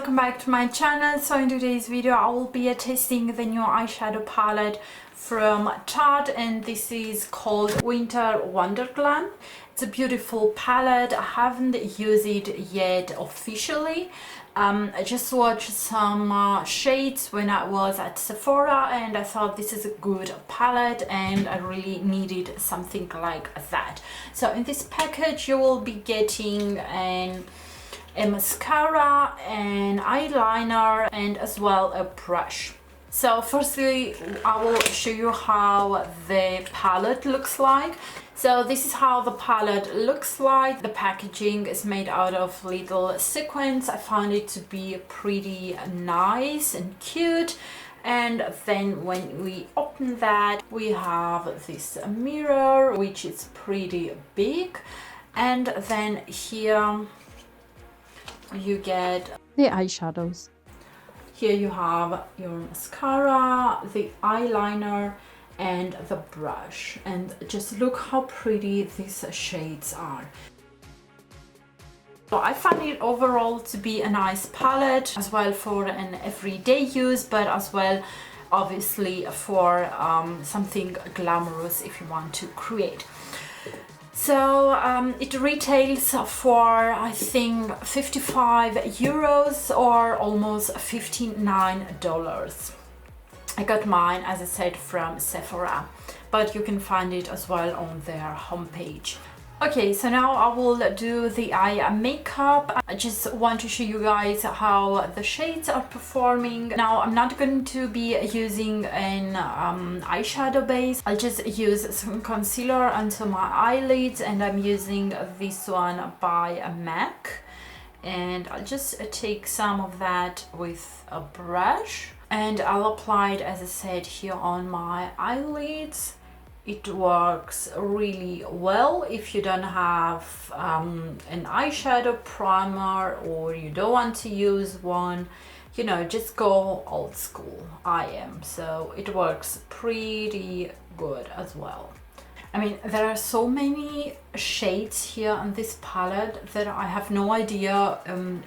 welcome back to my channel. So in today's video I will be testing the new eyeshadow palette from Tarte, and this is called Winter Wonderglam. It's a beautiful palette. I haven't used it yet officially. I just watched some shades when I was at Sephora, and I thought this is a good palette and I really needed something like that. So in this package you will be getting a mascara, an eyeliner, and as well a brush. So firstly I will show you how the palette looks like. So this is how the palette looks like. The packaging is made out of little sequins. I found it to be pretty nice and cute. And then when we open that, we have this mirror, which is pretty big. And then here you get the eyeshadows. Here you have your mascara, the eyeliner, and the brush, and just look how pretty these shades are. So I find it overall to be a nice palette as well for an everyday use, but as well obviously for something glamorous if you want to create. So it retails for I think 55 euros or almost $59. I got mine, as I said, from Sephora, but you can find it as well on their homepage. Okay, so now I will do the eye makeup. I just want to show you guys how the shades are performing. Now I'm not going to be using an eyeshadow base. I'll just use some concealer onto my eyelids, and I'm using this one by MAC. And I'll just take some of that with a brush, and I'll apply it, as I said, here on my eyelids. It works really well if you don't have an eyeshadow primer or you don't want to use one. You know, just go old school. I am, so it works pretty good as well. I mean, there are so many shades here on this palette that I have no idea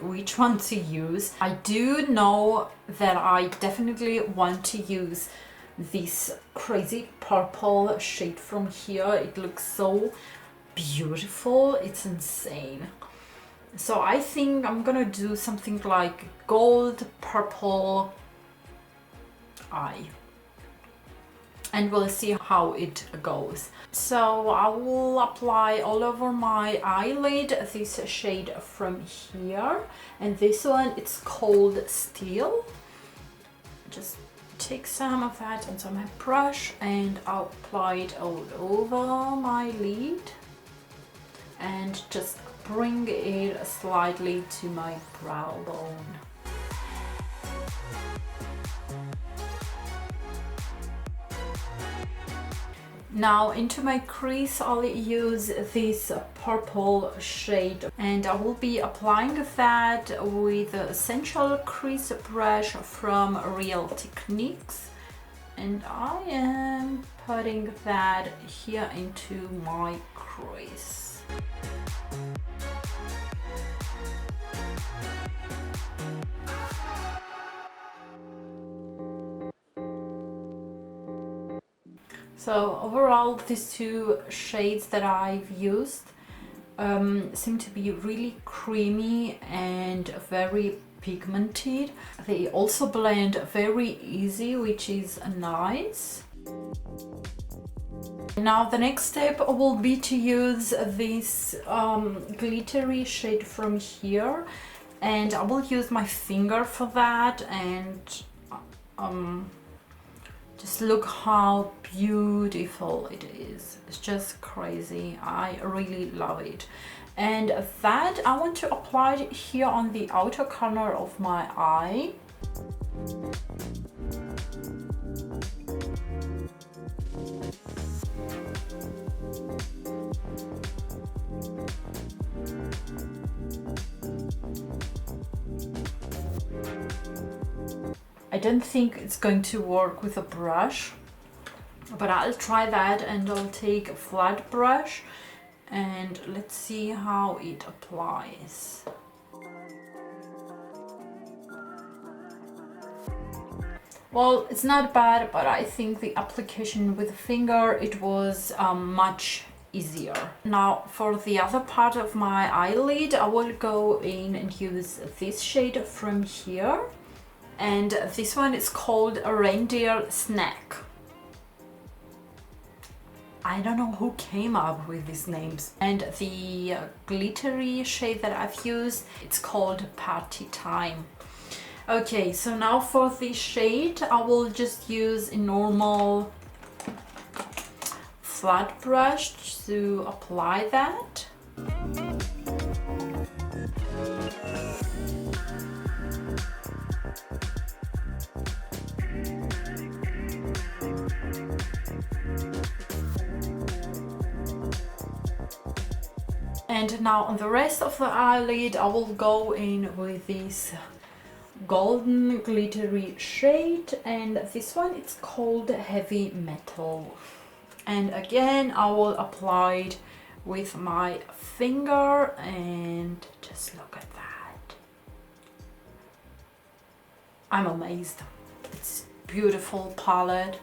which one to use. I do know that I definitely want to use this crazy purple shade from here. It looks so beautiful, it's insane. So I think I'm gonna do something like gold purple eye, and we'll see how it goes. So I will apply all over my eyelid this shade from here, and this one, it's called Steel. Just take some of that onto my brush and I'll apply it all over my lid and just bring it slightly to my brow bone. Now into my crease I'll use this purple shade, and I will be applying that with the Essential Crease brush from Real Techniques, and I am putting that here into my crease. So overall, these two shades that I've used seem to be really creamy and very pigmented. They also blend very easy, which is nice. Now the next step will be to use this glittery shade from here, and I will use my finger for that, and just look how beautiful it is. It's just crazy. I really love it. And that I want to apply it here on the outer corner of my eye. I don't think it's going to work with a brush, but I'll try that, and I'll take a flat brush and let's see how it applies. Well, it's not bad, but I think the application with the finger, it was much easier. Now for the other part of my eyelid, I will go in and use this shade from here. And this one is called a Reindeer Snack. I don't know who came up with these names. And the glittery shade that I've used, it's called Party Time. Okay, so now for this shade, I will just use a normal flat brush to apply that. And now on the rest of the eyelid, I will go in with this golden glittery shade, and this one it's called Heavy Metal. And again, I will apply it with my finger, and just look at that. I'm amazed. It's a beautiful palette.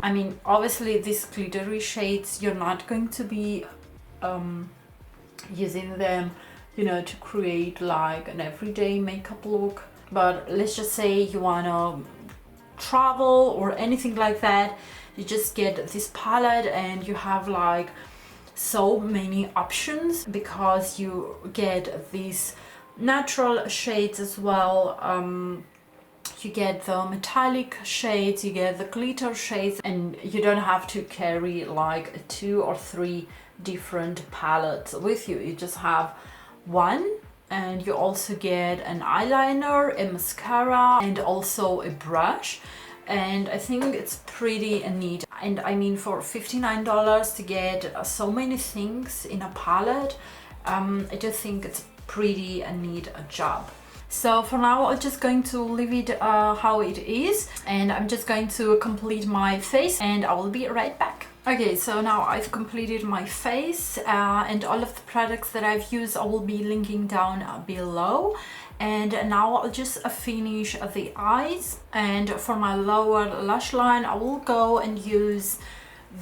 I mean, obviously these glittery shades, you're not going to be using them, you know, to create like an everyday makeup look. But let's just say you want to travel or anything like that, you just get this palette and you have like so many options, because you get these natural shades as well. You get the metallic shades, you get the glitter shades, and you don't have to carry like 2 or 3 different palettes with you. You just have one, and you also get an eyeliner, a mascara, and also a brush. And I think it's pretty neat. And I mean, for $59 to get so many things in a palette, I do think it's pretty a neat job. So for now, I'm just going to leave it how it is, and I'm just going to complete my face, and I will be right back. Okay, so now I've completed my face, and all of the products that I've used I will be linking down below. And now I'll just finish the eyes, and for my lower lash line I will go and use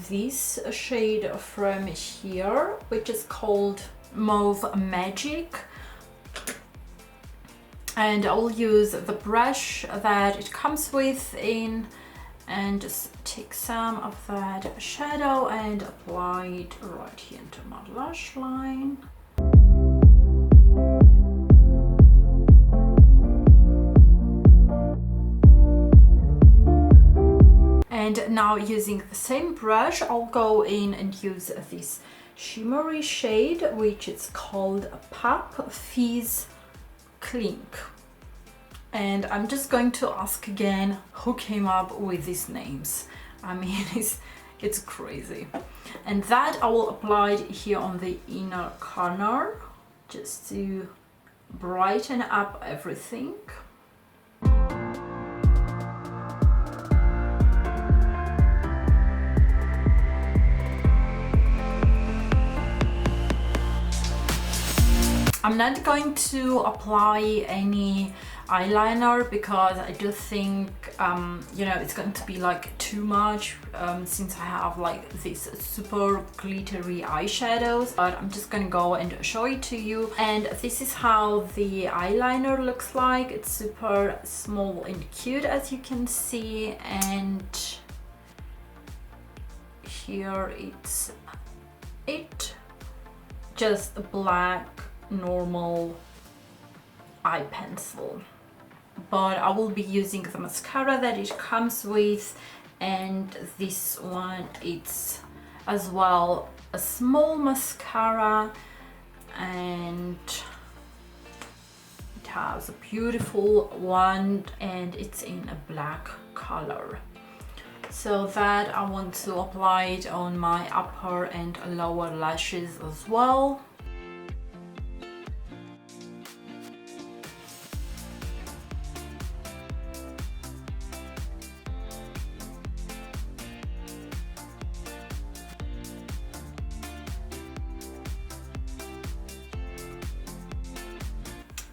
this shade from here, which is called Mauve Magic. And I will use the brush that it comes with in, and just take some of that shadow and apply it right here into my lash line. And now using the same brush, I'll go in and use this shimmery shade, which is called Pop Fizz Clink. And I'm just going to ask again who came up with these names. I mean, it's crazy. And that I will apply it here on the inner corner just to brighten up everything. I'm not going to apply any eyeliner because I do think you know, it's going to be like too much since I have like these super glittery eyeshadows. But I'm just gonna go and show it to you, and this is how the eyeliner looks like. It's super small and cute, as you can see, and here it's just a black normal eye pencil. But I will be using the mascara that it comes with, and this one, it's as well a small mascara, and it has a beautiful wand, and it's in a black color. So that I want to apply it on my upper and lower lashes as well.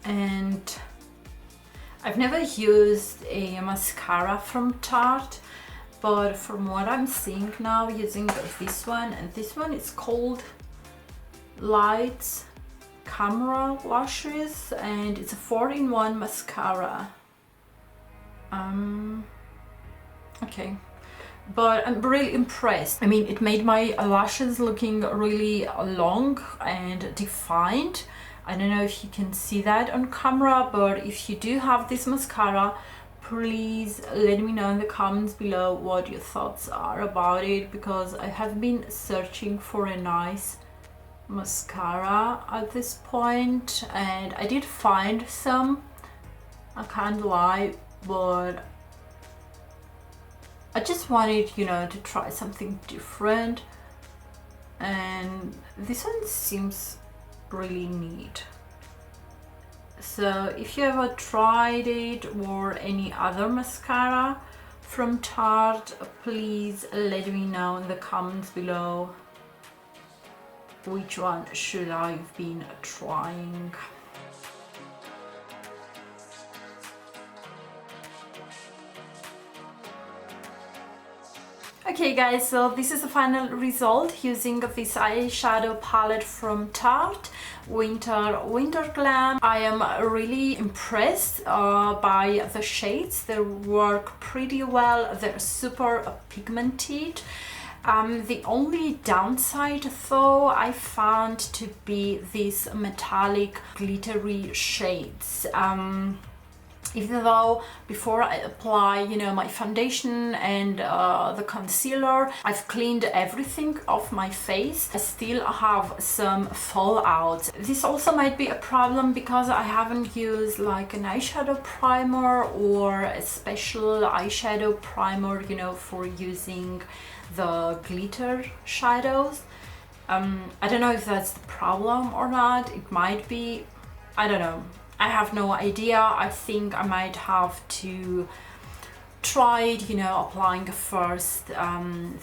And I've never used a mascara from Tarte, but from what I'm seeing now, using this one, and this one is called Lights Camera Lashes, and it's a 4-in-1 mascara. Okay, but I'm really impressed. I mean, it made my lashes looking really long and defined. I don't know if you can see that on camera, but if you do have this mascara, please let me know in the comments below what your thoughts are about it, because I have been searching for a nice mascara at this point, and I did find some, I can't lie, but I just wanted, you know, to try something different, and this one seems really neat. So if you ever tried it or any other mascara from Tarte, please let me know in the comments below which one should I have been trying. Okay guys, so this is the final result using this eyeshadow palette from Tarte, Winter Wonderglam. I am really impressed by the shades. They work pretty well, they're super pigmented. The only downside though I found to be these metallic glittery shades. Even though before I apply, you know, my foundation and the concealer, I've cleaned everything off my face, I still have some fallout. This also might be a problem because I haven't used like an eyeshadow primer or a special eyeshadow primer, you know, for using the glitter shadows. I don't know if that's the problem or not. It might be, I don't know. I have no idea. I think I might have to try it, you know, applying first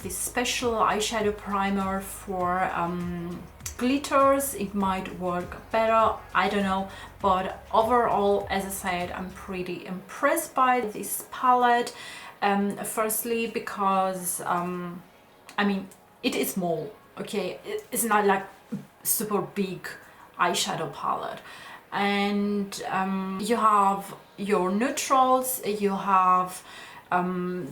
this special eyeshadow primer for glitters. It might work better, I don't know, but overall, as I said, I'm pretty impressed by this palette. Firstly because I mean, it is small, okay, it's not like super big eyeshadow palette. And you have your neutrals, you have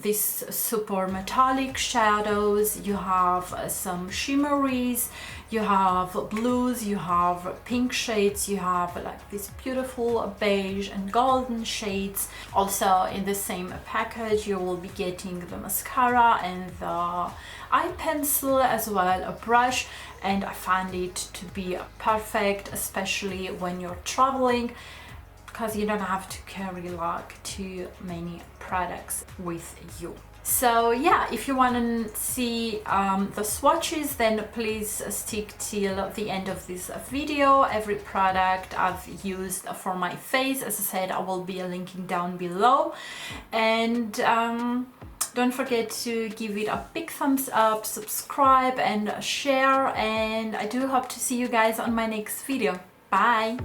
these super metallic shadows, you have some shimmeries, you have blues, you have pink shades, you have like these beautiful beige and golden shades. Also in the same package you will be getting the mascara and the eye pencil, as well a brush, and I find it to be perfect, especially when you're traveling, because you don't have to carry like too many products with you. So yeah, if you want to see the swatches, then please stick till the end of this video. Every product I've used for my face, as I said, I will be linking down below. And don't forget to give it a big thumbs up, subscribe and share, and I do hope to see you guys on my next video. Bye!